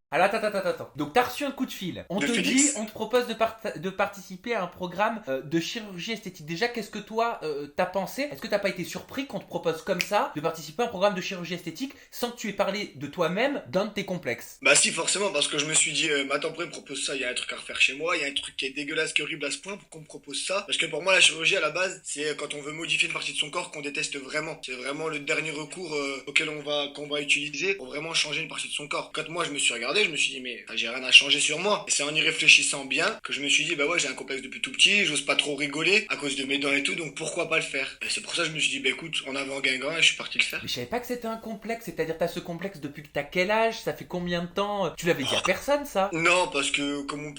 Alors attends. Donc t'as reçu un coup de fil. On De te dit, Félix. on te propose de participer à un programme de chirurgie esthétique. Déjà, qu'est-ce que toi t'as pensé? Est-ce que t'as pas été surpris qu'on te propose comme ça de participer à un programme de chirurgie esthétique sans que tu aies parlé de toi-même d'un de tes complexes? Bah si, forcément, parce que je me suis dit, mais attends, pourquoi il me propose ça? Il y a un truc à refaire chez moi, il y a un truc qui est dégueulasse, qui est horrible à ce point, pourquoi on me propose ça? Parce que pour moi, la chirurgie, à la base, c'est quand on veut modifier une partie de son corps qu'on déteste vraiment. C'est vraiment le dernier recours auquel qu'on va utiliser pour vraiment changer une partie de son corps. Quand moi, je me suis regardé, je me suis dit, mais j'ai rien à changer sur moi. Et c'est en y réfléchissant bien que je me suis dit, bah ouais, j'ai un complexe depuis tout petit, j'ose pas trop rigoler à cause de mes dents et tout, donc pourquoi pas le faire? Et c'est pour ça que je me suis dit, bah écoute, on avait en Guingamp et je suis parti le faire. Mais je savais pas que c'était un complexe, c'est-à-dire t'as ce complexe depuis que t'as quel âge? Ça fait combien de temps? Tu l'avais dit à personne ça? Non, parce que comme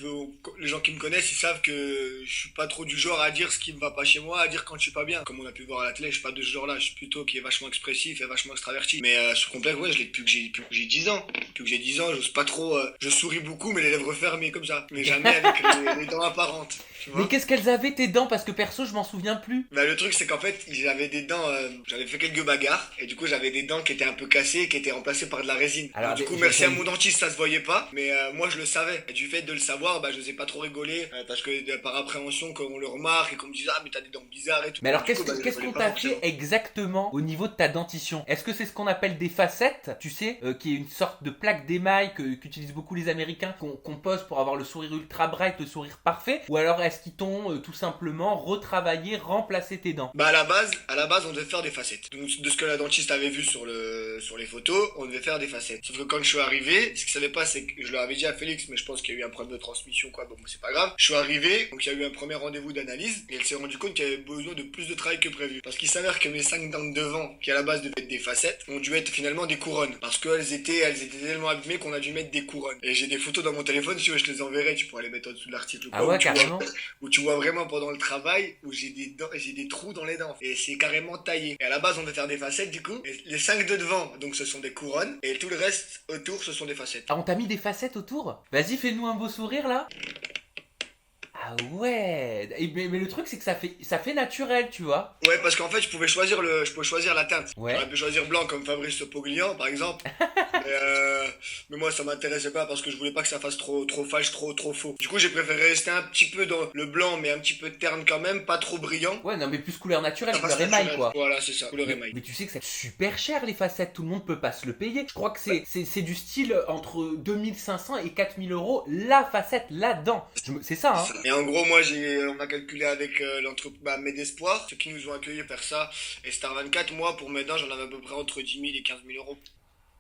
les gens qui me connaissent, ils savent que je suis pas trop du genre à dire ce qui me va pas chez moi, à dire quand je suis pas bien. Comme on a pu voir à la télé, je suis pas de ce genre-là. Je suis plutôt qui est vachement expressif et vachement extraverti. Mais ce complexe, ouais, je l'ai depuis que j'ai 10 ans. Depuis que j'ai 10 ans, j'ose pas trop. Je souris beaucoup, mais les lèvres fermées comme ça. Mais jamais avec les dents apparentes. Tu Mais vois. qu'est-ce qu'elles avaient tes dents? Parce que perso, je m'en souviens plus. Bah, le truc, c'est qu'en fait, j'avais des dents. J'avais fait quelques bagarres et du coup, j'avais des dents qui étaient un peu cassées et qui étaient remplacées par de la résine. Donc, Alors, du coup, merci à j'essaye. mon dentiste, ça se voyait pas. Mais moi, je le savais. Et du fait de le savoir, bah, je n'osais pas trop rigoler parce que par appréhension, qu'on le remarque et qu'on me dise ah mais t'as des dents bizarres et tout. Mais alors, Du coup, bah, je qu'est-ce rigolais qu'on pas t'a fait forcément. exactement au niveau de ta dentition? Est-ce que c'est ce qu'on appelle des facettes, tu sais, qui est une sorte de plaque d'émail qu'utilisent beaucoup les Américains, qu'on pose pour avoir le sourire ultra bright, le sourire parfait? Ou alors est-ce qu'ils t'ont tout simplement retravaillé, remplacé tes dents? Bah à la base, on devait faire des facettes. Donc de ce que la dentiste avait vu sur les photos, on devait faire des facettes. Sauf que quand je suis arrivé, ce qu'il savait pas, c'est que je leur avais dit à Félix, mais je pense qu'il y a eu un problème de transmission, quoi. Bon, c'est pas grave. Je suis arrivé, donc il y a eu un premier rendez-vous d'analyse, et elle s'est rendu compte qu'il y avait besoin de plus de travail que prévu. Parce qu'il s'avère que mes 5 dents de devant, qui à la base devaient être des facettes, ont dû être finalement des couronnes. Parce elles étaient tellement abîmées qu'on a dû mettre des couronnes. Et j'ai des photos dans mon téléphone, si tu veux, je te les enverrai, tu pourras les mettre en dessous de l'article ou Ah quoi, ouais, carrément. où tu vois vraiment pendant le travail où j'ai des dents, j'ai des trous dans les dents et c'est carrément taillé. Et à la base on devait faire des facettes du coup. Et les 5 de devant donc ce sont des couronnes et tout le reste autour ce sont des facettes. Ah, on t'a mis des facettes autour? Vas-y, fais-nous un beau sourire là. Ah ouais. Mais le truc, c'est que ça fait naturel, tu vois. Ouais parce qu'en fait je pouvais choisir la teinte. Ouais. J'aurais pu choisir blanc comme Fabrice Poglian par exemple. Mais moi ça m'intéressait pas parce que je voulais pas que ça fasse trop fâche, trop faux. Du coup j'ai préféré rester un petit peu dans le blanc mais un petit peu terne quand même, pas trop brillant. Ouais, non, mais plus couleur naturelle, Ça fasse couleur émail, naturel. quoi. Voilà c'est ça, couleur émail. Mais tu sais que c'est super cher les facettes, tout le monde peut pas se le payer. Je crois que c'est du style entre 2500 et 4000 euros la facette, la dent. C'est ça, hein. Et en gros, on a calculé avec l'entreprise Med Espoir, ceux qui nous ont accueillis faire ça, et Star 24, moi, pour mes dents, j'en avais à peu près entre 10 000 et 15 000 euros.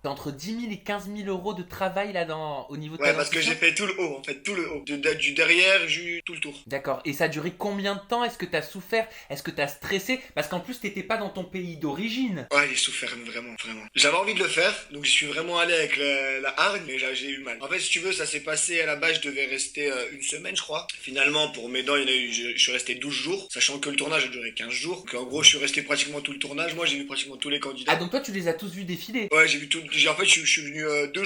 T'as entre 10 000 et 15 000 euros de travail là au niveau de ta Ouais, parce que dentition. j'ai fait tout le haut, en fait, tout le haut. Du derrière, tout le tour. D'accord. Et ça a duré combien de temps? Est-ce que t'as souffert? Est-ce que t'as stressé? Parce qu'en plus, t'étais pas dans ton pays d'origine. Ouais, j'ai souffert, vraiment, vraiment. J'avais envie de le faire, donc je suis vraiment allé avec la hargne, mais j'ai eu mal. En fait, si tu veux, ça s'est passé à la base, je devais rester une semaine, je crois. Finalement, pour mes dents, je suis resté 12 jours, sachant que le tournage a duré 15 jours. Donc en gros, je suis resté pratiquement tout le tournage. Moi, j'ai vu pratiquement tous les Ah, candidats. donc toi, tu les as tous vus défiler. Ouais, j'ai vu tout. En fait, je suis venu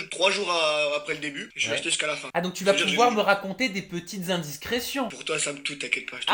3 jours après le début. Je suis Ouais. resté jusqu'à la fin. Ah, donc tu vas C'est-à-dire, pouvoir me raconter des petites indiscrétions. pour toi, ça me tout, t'inquiète pas. Je te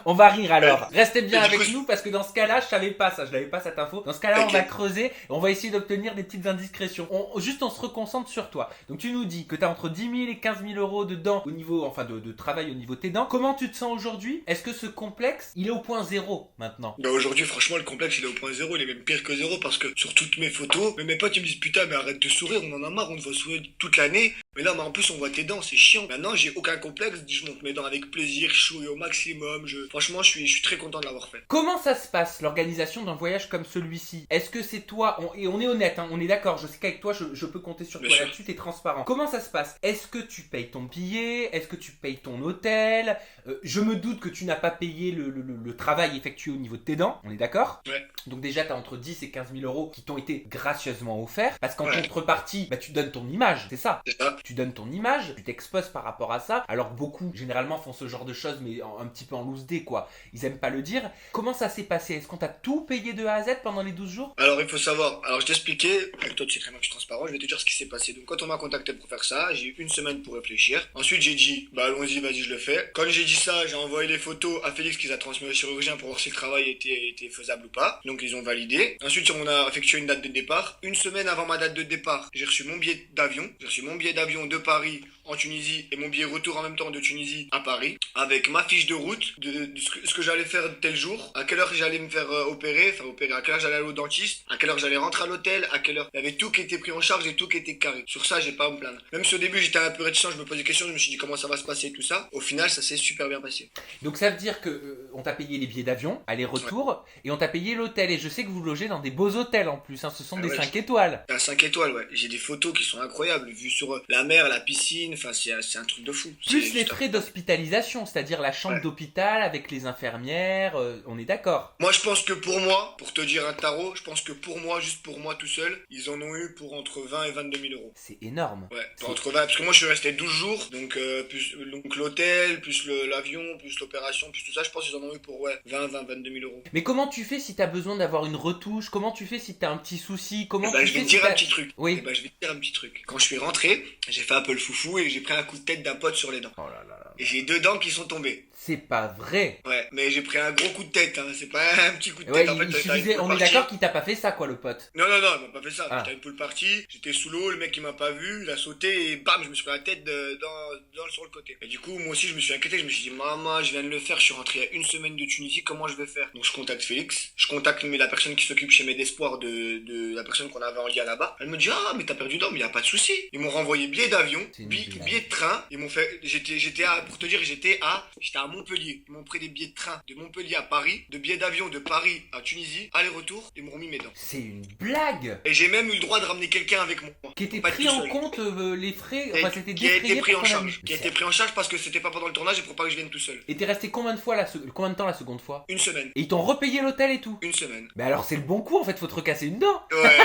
On va rire alors. Restez bien Et du avec coup, nous parce que dans ce cas-là, je savais pas ça, je n'avais pas cette info. Dans ce cas-là, on va t'inquiète. creuser, on va essayer d'obtenir des petites indiscrétions. Juste on se reconcentre sur toi. Donc tu nous dis que tu as entre 10 000 et 15 000 euros de dents au niveau, enfin de travail au niveau de tes dents. Comment tu te sens aujourd'hui? Est-ce que ce complexe, il est au point zéro maintenant? Bah aujourd'hui, franchement, le complexe, il est au point zéro. Il est même pire que zéro parce que sur toutes mes photos, même mes potes, ils me disent putain, mais arrête de sourire, on en a marre, on te voit sourire toute l'année. Mais là, en plus, on voit tes dents, c'est chiant. Maintenant, j'ai aucun complexe, je monte mes dents avec plaisir, je souris au maximum. Franchement, je suis très content de l'avoir fait. Comment ça se passe l'organisation d'un voyage comme celui-ci? Est-ce que c'est toi, et on est honnête, hein, on est d'accord, je sais qu'avec toi je peux compter sur Bien toi sûr. là-dessus, t'es transparent. Comment ça se passe? Est-ce que tu payes ton billet? Est-ce que tu payes ton hôtel? Je me doute que tu n'as pas payé le travail effectué au niveau de tes dents, on est d'accord? Ouais. Donc déjà t'as entre 10 et 15 000 euros qui t'ont été gracieusement offerts, parce qu'en Ouais. contrepartie, bah, tu donnes ton image, c'est ça? C'est ça. tu donnes ton image, tu t'exposes par rapport à ça, alors que beaucoup, généralement, font ce genre de choses, mais un petit peu en loose day, quoi. Ils aiment pas le dire. Comment ça s'est passé? Est-ce qu'on t'a tout payé de A à Z pendant les 12 jours? Alors il faut savoir, alors je t'expliquais, avec toi tu sais très bien que je suis transparent, je vais te dire ce qui s'est passé. Donc quand on m'a contacté pour faire ça, j'ai eu une semaine pour réfléchir. Ensuite j'ai dit, bah allons-y, vas-y, je le fais. Quand j'ai dit ça, j'ai envoyé les photos à Félix qui les a transmis au chirurgien pour voir si le travail était faisable ou pas. Donc ils ont validé. Ensuite on a effectué une date de départ. Une semaine avant ma date de départ, j'ai reçu mon billet d'avion. J'ai reçu mon billet d'avion de Paris en Tunisie et mon billet retour en même temps de Tunisie à Paris, avec ma fiche de route, de ce que j'allais faire tel jour, à quelle heure j'allais me faire opérer, à quelle heure j'allais aller au dentiste, à quelle heure j'allais rentrer à l'hôtel, à quelle heure. Il y avait tout qui était pris en charge et tout qui était carré. Sur ça, j'ai pas à me plaindre. Même si au début j'étais un peu réticent, je me posais des questions, je me suis dit comment ça va se passer tout ça. Au final, ça s'est super bien passé. Donc ça veut dire que on t'a payé les billets d'avion, aller-retour, et on t'a payé l'hôtel. Et je sais que vous logez dans des beaux hôtels en plus, hein. Ce sont des 5 étoiles. Un 5 étoiles, ouais. J'ai des photos qui sont incroyables, vues sur la mer, la piscine, enfin c'est un truc de fou. Plus les frais d'hospitalisation, c'est-à-dire la chambre d'hôpital avec les infirmières, on est d'accord. Moi je pense que pour moi, pour te dire un tarot, je pense que pour moi, juste pour moi tout seul, ils en ont eu pour entre 20 et 22 000 euros. C'est énorme. Ouais, entre 20, parce que moi je suis resté 12 jours, donc donc l'hôtel, plus l'avion, plus l'opération, plus tout ça, je pense qu'ils en ont eu pour 22 000 euros. Mais comment tu fais si t'as besoin d'avoir une retouche? Comment tu fais si t'as un petit souci? Comment tu je vais fais te dire si un petit truc. Oui. Je vais te dire un petit truc. Quand je suis rentré, j'ai fait un peu le foufou et j'ai pris un coup de tête d'un pote sur les dents. Oh là là là. Et j'ai 2 dents qui sont tombées. C'est pas vrai. Ouais, mais j'ai pris un gros coup de tête, hein. C'est pas un petit coup de Ouais, tête. En fait, il suffisait, on est d'accord qu'il t'a pas fait ça, quoi, le pote. Non, il m'a pas fait ça. J'étais à une pool party, j'étais sous l'eau, le mec il m'a pas vu, il a sauté et bam, je me suis pris la tête sur le côté. Et du coup, moi aussi je me suis inquiété, je me suis dit, maman, je viens de le faire, je suis rentré il y a une semaine de Tunisie, comment je vais faire? Donc je contacte Félix, je contacte la personne qui s'occupe chez Mes d'Espoir de la personne qu'on avait en lien là-bas. Elle me dit, ah, mais t'as perdu dents, mais y a pas de souci. Ils m'ont renvoyé billet d'avion, billet de train, ils m'ont fait, pour te dire, j'étais à Montpellier. Ils m'ont pris des billets de train de Montpellier à Paris, de billets d'avion de Paris à Tunisie, aller-retour, ils m'ont remis mes dents. C'est une blague. Et j'ai même eu le droit de ramener quelqu'un avec moi. Qui était pris en compte les frais, enfin c'était qui a été pris en charge. Qui a été pris en charge parce que c'était pas pendant le tournage et pour pas que je vienne tout seul. Et t'es resté combien de temps la seconde fois? Une semaine. Et ils t'ont repayé l'hôtel et tout? Une semaine. Mais alors c'est le bon coup en fait, faut te recasser une dent. Ouais.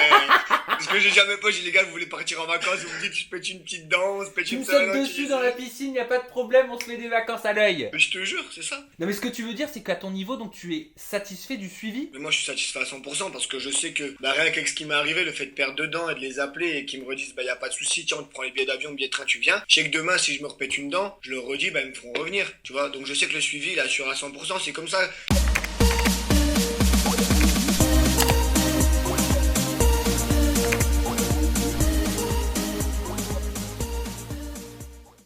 Parce que j'ai jamais pas, j'ai dit les gars, vous voulez partir en vacances, vous me dites je pète une petite dent, on se pète Tu une me sautes dessus dans la piscine, y a pas de problème, on se fait des vacances à l'œil. Mais je te jure, c'est ça. Non mais ce que tu veux dire c'est qu'à ton niveau donc tu es satisfait du suivi? Mais moi je suis satisfait à 100% parce que je sais que rien qu'avec ce qui m'est arrivé, le fait de perdre 2 dents et de les appeler et qu'ils me redisent y a pas de souci, tiens on te prend les billets d'avion, billets de train, tu viens. Je sais que demain si je me repète une dent, je leur redis ils me feront revenir, tu vois. Donc je sais que le suivi il est assuré à 100%, c'est comme ça.